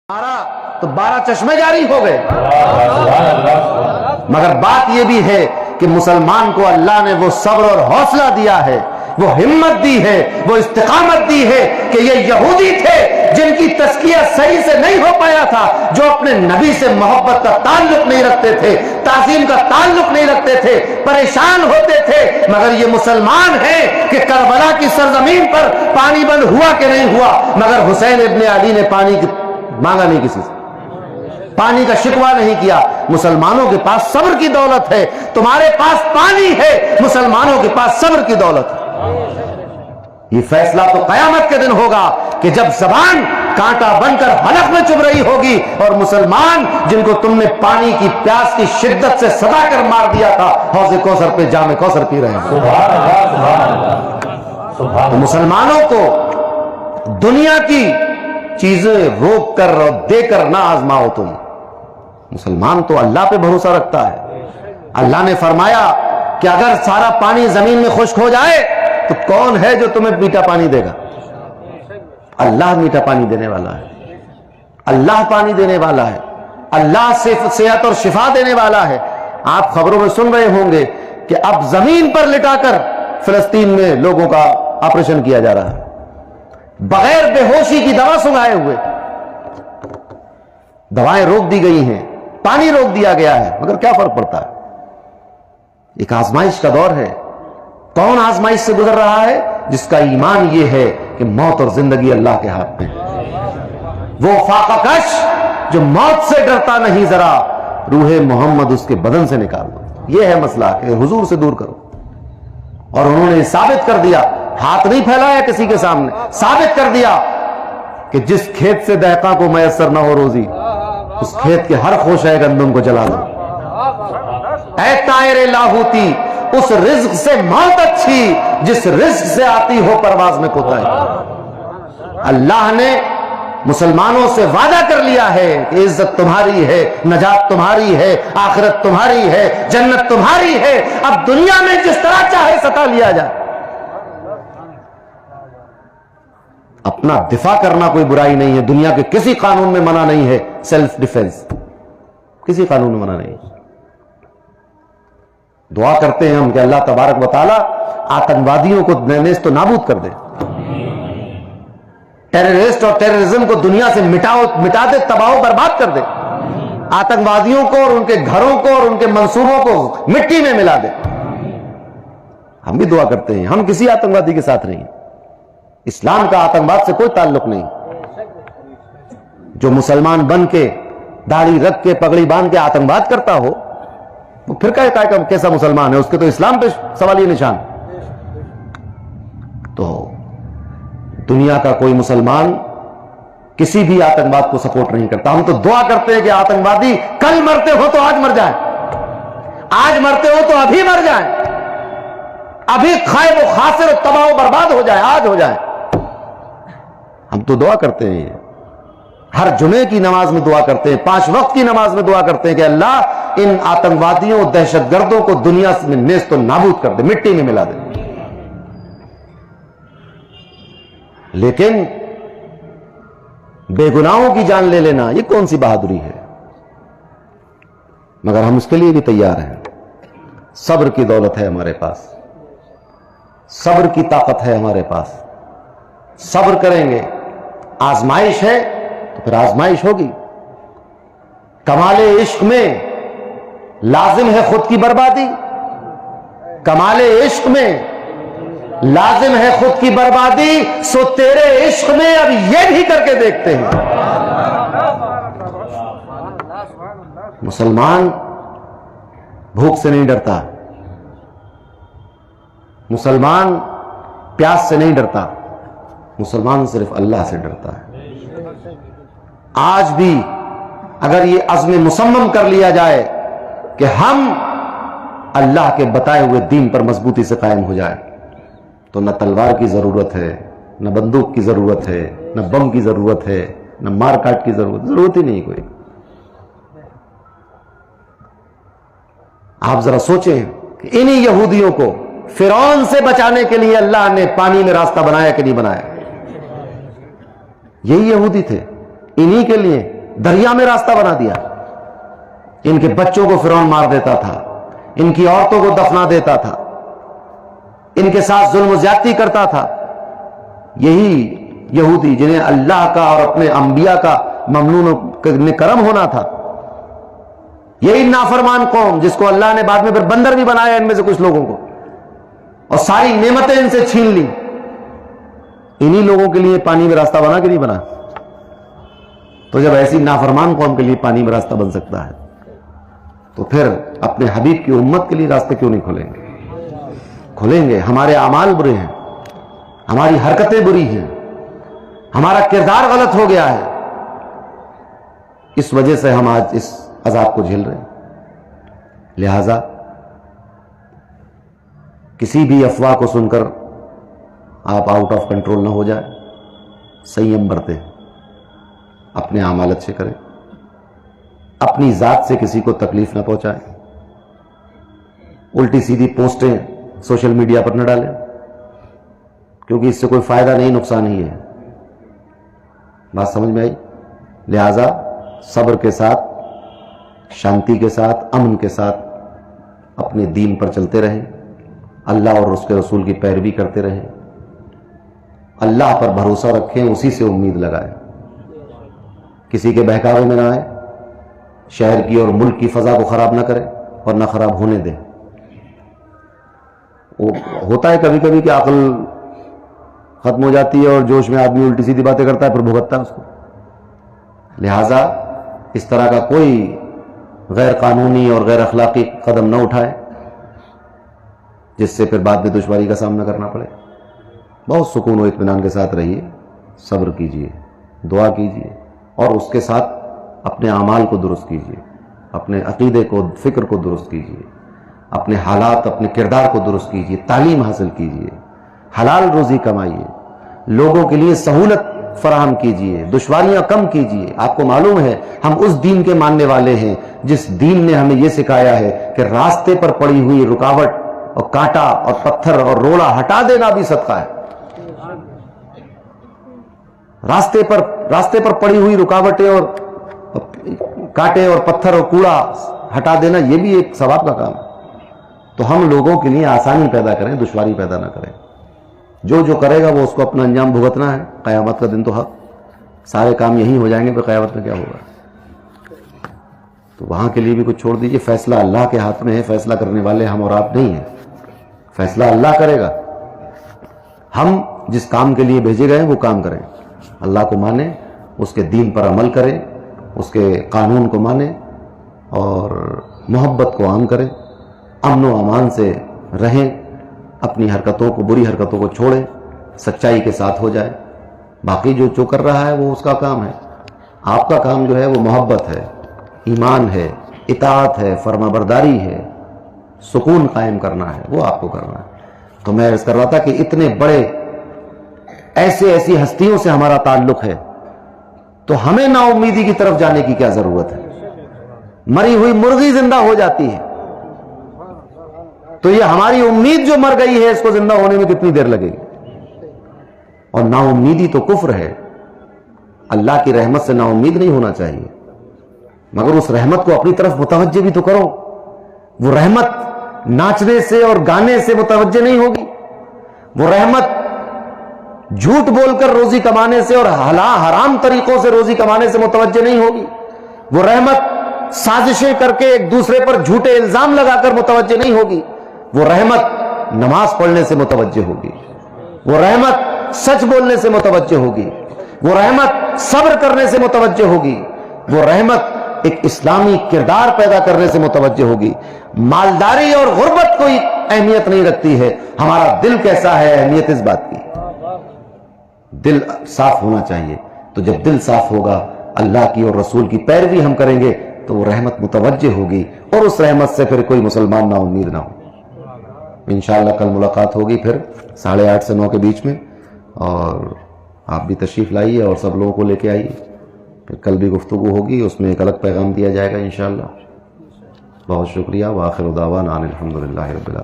مارا تو 12 چشمے جاری ہو گئے. مگر بات یہ بھی ہے کہ مسلمان کو اللہ نے وہ صبر اور حوصلہ دیا ہے، وہ ہمت دی ہے، وہ استقامت دی ہے کہ یہ یہودی تھے جن کی تزکیہ صحیح سے نہیں ہو پایا تھا، جو اپنے نبی سے محبت کا تعلق نہیں رکھتے تھے، تعظیم کا تعلق نہیں رکھتے تھے، پریشان ہوتے تھے. مگر یہ مسلمان ہیں کہ کربلا کی سرزمین پر پانی بند ہوا کہ نہیں ہوا، مگر حسین ابن علی نے پانی مانگا نہیں، کسی سے پانی کا شکوہ نہیں کیا. مسلمانوں کے پاس صبر کی دولت ہے، تمہارے پاس پانی ہے، مسلمانوں کے پاس صبر کی دولت ہے. یہ فیصلہ تو قیامت کے دن ہوگا کہ جب زبان کانٹا بن کر حلق میں چبھ رہی ہوگی اور مسلمان جن کو تم نے پانی کی پیاس کی شدت سے ستا کر مار دیا تھا حوض کوثر پہ جام کوثر پی رہے ہیں. تو مسلمانوں کو دنیا کی چیزیں روک کر اور دے کر نہ آزماؤ. تم مسلمان تو اللہ پہ بھروسہ رکھتا ہے. اللہ نے فرمایا کہ اگر سارا پانی زمین میں خشک ہو جائے تو کون ہے جو تمہیں میٹھا پانی دے گا؟ اللہ میٹھا پانی دینے والا ہے، اللہ پانی دینے والا ہے، اللہ صحت اور شفا دینے والا ہے. آپ خبروں میں سن رہے ہوں گے کہ اب زمین پر لٹا کر فلسطین میں لوگوں کا آپریشن کیا جا رہا ہے بغیر بے ہوشی کی دوا سنگائے ہوئے. دوائیں روک دی گئی ہیں، پانی روک دیا گیا ہے، مگر کیا فرق پڑتا ہے؟ ایک آزمائش کا دور ہے. کون آزمائش سے گزر رہا ہے؟ جس کا ایمان یہ ہے کہ موت اور زندگی اللہ کے ہاتھ میں. وہ فاقہ کش جو موت سے ڈرتا نہیں، ذرا روح محمد اس کے بدن سے نکال دو. یہ ہے مسئلہ کہ حضور سے دور کرو. اور انہوں نے ثابت کر دیا، ہاتھ نہیں پھیلایا کسی کے سامنے، ثابت کر دیا کہ جس کھیت سے دہقاں کو میسر نہ ہو روزی، اس کھیت کے ہر خوشہ گندم کو جلا دو. اے طائر لاہوتی، اس رزق سے موت اچھی جس رزق سے آتی ہو پرواز میں کوتاہی. اللہ نے مسلمانوں سے وعدہ کر لیا ہے کہ عزت تمہاری ہے، نجات تمہاری ہے، آخرت تمہاری ہے، جنت تمہاری ہے. اب دنیا میں جس طرح چاہے ستا لیا جائے. اپنا دفاع کرنا کوئی برائی نہیں ہے، دنیا کے کسی قانون میں منع نہیں ہے. سیلف ڈیفنس کسی قانون میں منع نہیں ہے. دعا کرتے ہیں ہم کہ اللہ تبارک و تعالی آتنکوادیوں کو نیست و نابود کر دے، ٹیررسٹ اور ٹیررزم کو دنیا سے مٹا دے، تباہ و برباد کر دے. آتنکوادیوں کو اور ان کے گھروں کو اور ان کے منصوبوں کو مٹی میں ملا دے. ہم بھی دعا کرتے ہیں، ہم کسی آتنکوادی کے ساتھ نہیں. اسلام کا آتنکواد سے کوئی تعلق نہیں. جو مسلمان بن کے داڑھی رکھ کے پگڑی باندھ کے آتنکواد کرتا ہو وہ پھر کیسا مسلمان ہے؟ اس کے تو اسلام پہ سوالیہ نشان. تو دنیا کا کوئی مسلمان کسی بھی آتنکواد کو سپورٹ نہیں کرتا. ہم تو دعا کرتے ہیں کہ آتنکوادی کل مرتے ہو تو آج مر جائیں، آج مرتے ہو تو ابھی مر جائیں، ابھی خائب و خاسر و تباہ و برباد ہو جائے، آج ہو جائے. ہم تو دعا کرتے ہیں، ہر جمعے کی نماز میں دعا کرتے ہیں، 5 وقت کی نماز میں دعا کرتے ہیں کہ اللہ ان آتنکوادیوں دہشت گردوں کو دنیا میں نیست و نابود کر دے، مٹی میں ملا دے. لیکن بے گناہوں کی جان لے لینا یہ کون سی بہادری ہے؟ مگر ہم اس کے لیے بھی تیار ہیں. صبر کی دولت ہے ہمارے پاس، صبر کی طاقت ہے ہمارے پاس. صبر کریں گے. آزمائش ہے تو پھر آزمائش ہوگی. کمال عشق میں لازم ہے خود کی بربادی، کمال عشق میں لازم ہے خود کی بربادی. سو تیرے عشق میں اب یہ بھی کر کے دیکھتے ہیں. مسلمان بھوک سے نہیں ڈرتا، مسلمان پیاس سے نہیں ڈرتا، مسلمان صرف اللہ سے ڈرتا ہے. آج بھی اگر یہ عزم مصمم کر لیا جائے کہ ہم اللہ کے بتائے ہوئے دین پر مضبوطی سے قائم ہو جائے تو نہ تلوار کی ضرورت ہے، نہ بندوق کی ضرورت ہے، نہ بم کی ضرورت ہے، نہ مار کاٹ کی ضرورت ہی نہیں کوئی. آپ ذرا سوچیں کہ انہی یہودیوں کو فرعون سے بچانے کے لیے اللہ نے پانی میں راستہ بنایا کہ نہیں بنایا؟ یہی یہودی تھے، انہی کے لیے دریا میں راستہ بنا دیا. ان کے بچوں کو فرعون مار دیتا تھا, ان کی عورتوں کو دفنا دیتا تھا, ان کے ساتھ ظلم و زیادتی کرتا تھا. یہی یہودی جنہیں اللہ کا اور اپنے انبیاء کا ممنون کرم ہونا تھا, یہی نافرمان قوم جس کو اللہ نے بعد میں پھر بندر بھی بنایا ان میں سے کچھ لوگوں کو, اور ساری نعمتیں ان سے چھین لی. انہی لوگوں کے لیے پانی میں راستہ بنا کہ نہیں بنا؟ تو جب ایسی نافرمان قوم کے لیے پانی میں راستہ بن سکتا ہے تو پھر اپنے حبیب کی امت کے لیے راستے کیوں نہیں کھولیں گے؟ کھولیں گے. ہمارے اعمال برے ہیں, ہماری حرکتیں بری ہیں, ہمارا کردار غلط ہو گیا ہے, اس وجہ سے ہم آج اس عذاب کو جھیل رہے ہیں. لہذا کسی بھی افواہ کو سن کر آپ آؤٹ آف کنٹرول نہ ہو جائے, سنیم برتیں, اپنے اعمال اچھے کریں, اپنی ذات سے کسی کو تکلیف نہ پہنچائیں, الٹی سیدھی پوسٹیں سوشل میڈیا پر نہ ڈالیں, کیونکہ اس سے کوئی فائدہ نہیں, نقصان ہی ہے. بات سمجھ میں آئی؟ لہذا صبر کے ساتھ, شانتی کے ساتھ, امن کے ساتھ اپنے دین پر چلتے رہیں, اللہ اور اس کے رسول کی پیروی کرتے رہیں, اللہ پر بھروسہ رکھیں, اسی سے امید لگائیں, کسی کے بہکاوے میں نہ آئیں, شہر کی اور ملک کی فضا کو خراب نہ کریں اور نہ خراب ہونے دیں. وہ ہوتا ہے کبھی کبھی کہ عقل ختم ہو جاتی ہے اور جوش میں آدمی الٹی سیدھی باتیں کرتا ہے, پھر بھگتتا ہے اس کو. لہذا اس طرح کا کوئی غیر قانونی اور غیر اخلاقی قدم نہ اٹھائے جس سے پھر بعد میں دشواری کا سامنا کرنا پڑے. بہت سکون و اطمینان کے ساتھ رہیے, صبر کیجیے, دعا کیجیے, اور اس کے ساتھ اپنے اعمال کو درست کیجیے, اپنے عقیدے کو, فکر کو درست کیجیے, اپنے حالات, اپنے کردار کو درست کیجیے, تعلیم حاصل کیجیے, حلال روزی کمائیے, لوگوں کے لیے سہولت فراہم کیجیے, دشواریاں کم کیجیے. آپ کو معلوم ہے ہم اس دین کے ماننے والے ہیں جس دین نے ہمیں یہ سکھایا ہے کہ راستے پر پڑی ہوئی رکاوٹ اور کانٹا اور پتھر اور روڑا ہٹا دینا بھی صدقہ ہے. راستے پر پڑی ہوئی رکاوٹیں اور کانٹے اور پتھر اور کوڑا ہٹا دینا یہ بھی ایک ثواب کا کام ہے. تو ہم لوگوں کے لیے آسانی پیدا کریں, دشواری پیدا نہ کریں. جو کرے گا وہ اس کو اپنا انجام بھگتنا ہے. قیامت کا دن تو حق, سارے کام یہی ہو جائیں گے, پھر قیامت میں کیا ہوگا؟ تو وہاں کے لیے بھی کچھ چھوڑ دیجئے. فیصلہ اللہ کے ہاتھ میں ہے, فیصلہ کرنے والے ہم اور آپ نہیں ہیں, فیصلہ اللہ کرے گا. ہم جس کام کے لیے بھیجے گئے ہیں وہ کام کریں, اللہ کو مانیں, اس کے دین پر عمل کریں, اس کے قانون کو مانیں اور محبت کو عام کریں, امن و امان سے رہیں, اپنی حرکتوں کو, بری حرکتوں کو چھوڑیں, سچائی کے ساتھ ہو جائے. باقی جو کر رہا ہے وہ اس کا کام ہے. آپ کا کام جو ہے وہ محبت ہے, ایمان ہے, اطاعت ہے, فرما برداری ہے, سکون قائم کرنا ہے, وہ آپ کو کرنا ہے. تو میں عرض کر رہا تھا کہ اتنے بڑے ایسی ہستیوں سے ہمارا تعلق ہے تو ہمیں نا امیدی کی طرف جانے کی کیا ضرورت ہے؟ مری ہوئی مرغی زندہ ہو جاتی ہے تو یہ ہماری امید جو مر گئی ہے اس کو زندہ ہونے میں کتنی دیر لگے گی؟ اور نا امیدی تو کفر ہے. اللہ کی رحمت سے نا امید نہیں ہونا چاہیے, مگر اس رحمت کو اپنی طرف متوجہ بھی تو کرو. وہ رحمت ناچنے سے اور گانے سے متوجہ نہیں ہوگی, وہ رحمت جھوٹ بول کر روزی کمانے سے اور حرام طریقوں سے روزی کمانے سے متوجہ نہیں ہوگی, وہ رحمت سازشیں کر کے ایک دوسرے پر جھوٹے الزام لگا کر متوجہ نہیں ہوگی, وہ رحمت نماز پڑھنے سے متوجہ ہوگی, وہ رحمت سچ بولنے سے متوجہ ہوگی, وہ رحمت صبر کرنے سے متوجہ ہوگی, وہ رحمت ایک اسلامی کردار پیدا کرنے سے متوجہ ہوگی. مالداری اور غربت کوئی اہمیت نہیں رکھتی ہے, ہمارا دل کیسا ہے اہمیت اس بات کی. دل صاف ہونا چاہیے. تو جب دل صاف ہوگا, اللہ کی اور رسول کی پیروی ہم کریں گے تو وہ رحمت متوجہ ہوگی, اور اس رحمت سے پھر کوئی مسلمان نا امید نہ ہو. انشاءاللہ کل ملاقات ہوگی پھر 8:30 سے 9 کے بیچ میں, اور آپ بھی تشریف لائیے اور سب لوگوں کو لے کے آئیے. پھر کل بھی گفتگو ہوگی, اس میں ایک الگ پیغام دیا جائے گا انشاءاللہ. بہت شکریہ. وآخر دعوانا ان الحمدللہ رب العالمین.